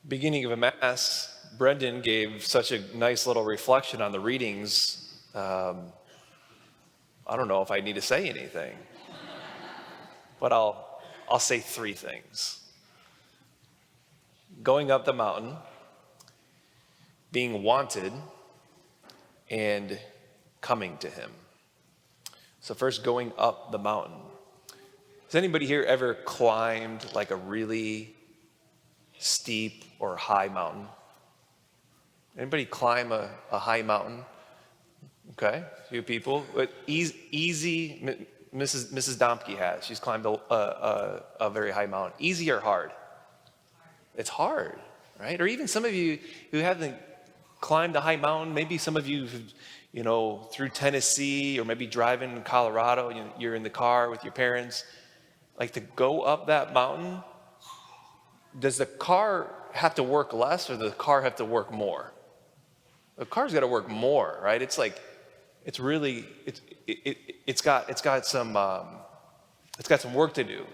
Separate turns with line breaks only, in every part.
Beginning of a Mass, Brendan gave such a nice little reflection on the readings. I don't know if I need to say anything, but I'll say three things. Going up the mountain, being wanted, and coming to him. So first, going up the mountain. Has anybody here ever climbed like a really steep or high mountain? Anybody climb a high mountain? Okay, a few people. But easy, Mrs. Domke has. She's climbed a very high mountain. Easy or hard? It's hard, right? Or even some of you who haven't climbed a high mountain, maybe some of you, through Tennessee or maybe driving in Colorado, you're in the car with your parents, like to go up that mountain. Does the car have to work less or does the car have to work more? The car's got to work more, right? It's got some work to do.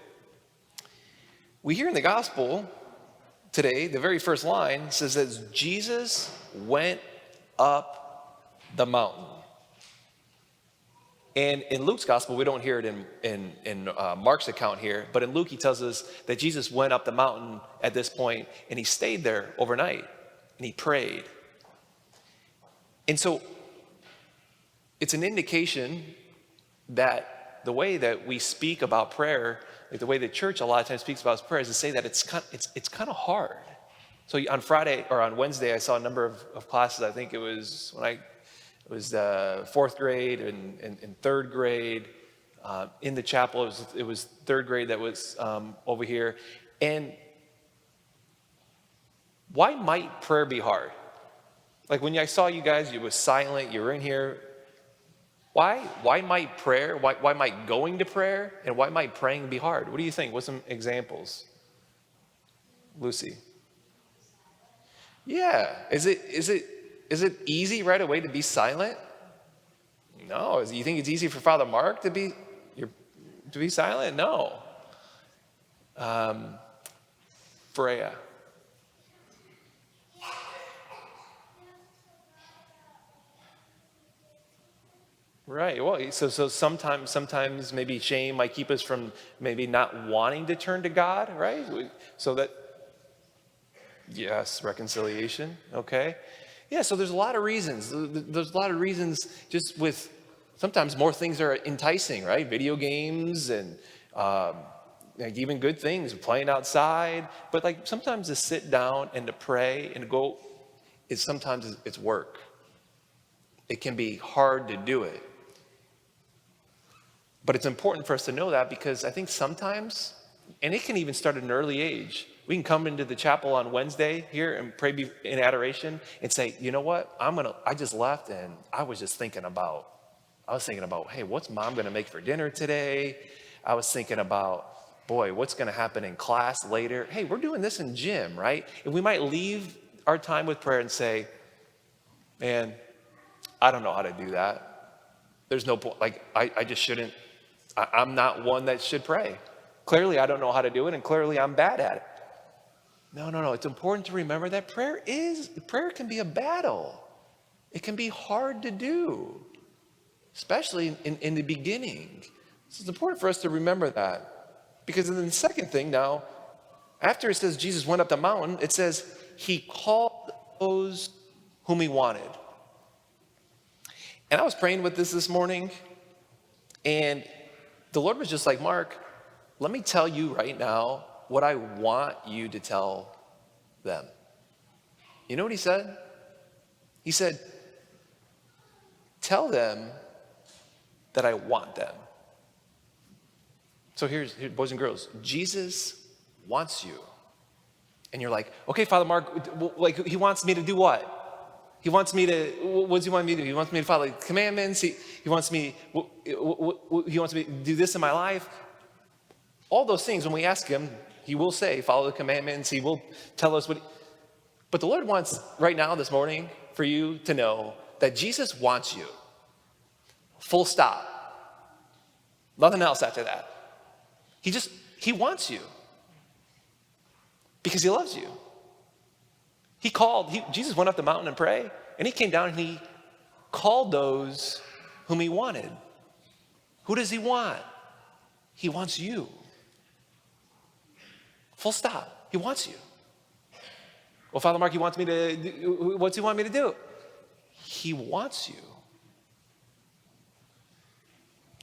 We hear in the gospel today, the very first line says that Jesus went up the mountain. And in Luke's gospel, we don't hear it in Mark's account here, but in Luke, he tells us that Jesus went up the mountain at this point, and he stayed there overnight, and he prayed. And so it's an indication that the way that we speak about prayer, like the way the church a lot of times speaks about prayer, is to say that it's kind of hard. So on Friday or on Wednesday, I saw a number of classes. I think it was fourth grade and third grade in the chapel. It was third grade that was over here. And why might prayer be hard? Like when I saw you guys, you were silent. You were in here. Why might prayer? Why might going to prayer and why might praying be hard? What do you think? What's some examples? Lucy. Yeah. Is it easy right away to be silent? No. You think it's easy for Father Mark to be silent? No. Freya. Right. Well, so sometimes maybe shame might keep us from maybe not wanting to turn to God, right? Yes, reconciliation. Okay. Yeah, so there's a lot of reasons. There's a lot of reasons just with sometimes more things are enticing, right? Video games and even good things, playing outside. But like sometimes to sit down and to pray and to go, sometimes it's work. It can be hard to do it. But it's important for us to know that because I think sometimes, and it can even start at an early age, we can come into the chapel on Wednesday here and pray in adoration and say, you know what, I just left and I was thinking about, hey, what's mom going to make for dinner today? I was thinking about, boy, what's going to happen in class later? Hey, we're doing this in gym, right? And we might leave our time with prayer and say, man, I don't know how to do that. There's no point, I just shouldn't. I'm not one that should pray. Clearly, I don't know how to do it, and clearly, I'm bad at it. No. It's important to remember that prayer can be a battle. It can be hard to do, especially in the beginning. So it's important for us to remember that. Because then the second thing now, after it says Jesus went up the mountain, it says he called those whom he wanted. And I was praying with this morning, and the Lord was just like, Mark, let me tell you right now what I want you to tell them. You know what he said? He said, tell them that I want them. So here, boys and girls, Jesus wants you. And you're like, okay, Father Mark, like he wants me to do what? What does he want me to do? He wants me to follow the commandments. He wants me to do this in my life. All those things, when we ask him, he will say, follow the commandments. He will tell us but the Lord wants right now, this morning, for you to know that Jesus wants you. Full stop. Nothing else after that. He wants you. Because he loves you. Jesus went up the mountain and prayed, and he came down and he called those whom he wanted. Who does he want? He wants you. Full stop. He wants you. Well, Father Mark, what's he want me to do? He wants you.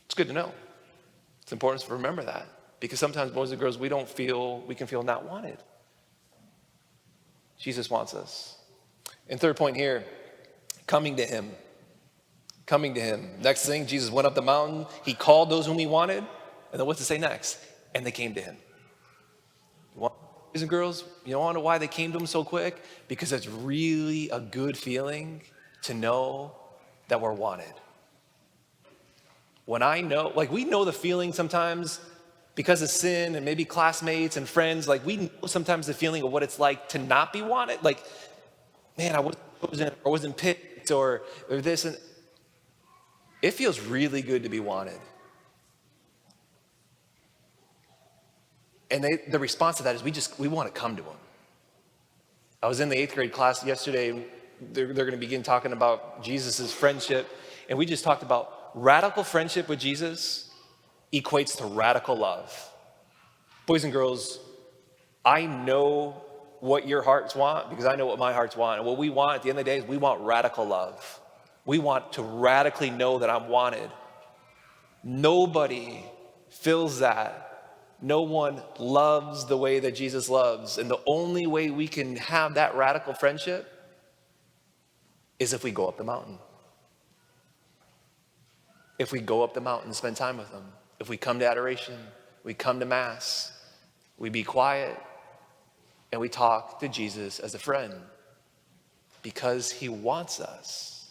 It's good to know. It's important to remember that, because sometimes boys and girls, we can feel not wanted. Jesus wants us. And third point here, coming to him. Coming to him. Next thing, Jesus went up the mountain. He called those whom he wanted. And then what's it say next? And they came to him. Boys and girls, you want to know why they came to him so quick? Because it's really a good feeling to know that we're wanted. When I know, we know the feeling sometimes because of sin and maybe classmates and friends, we know sometimes the feeling of what it's like to not be wanted. Man, I wasn't chosen or wasn't picked or this. And it feels really good to be wanted. And the response to that is we want to come to him. I was in the 8th grade class yesterday. They're going to begin talking about Jesus' friendship. And we just talked about radical friendship with Jesus equates to radical love. Boys and girls, I know what your hearts want because I know what my hearts want. And what we want at the end of the day is we want radical love. We want to radically know that I'm wanted. Nobody feels that. No one loves the way that Jesus loves. And the only way we can have that radical friendship is if we go up the mountain. If we go up the mountain and spend time with him. If we come to adoration, we come to Mass, we be quiet, and we talk to Jesus as a friend because he wants us.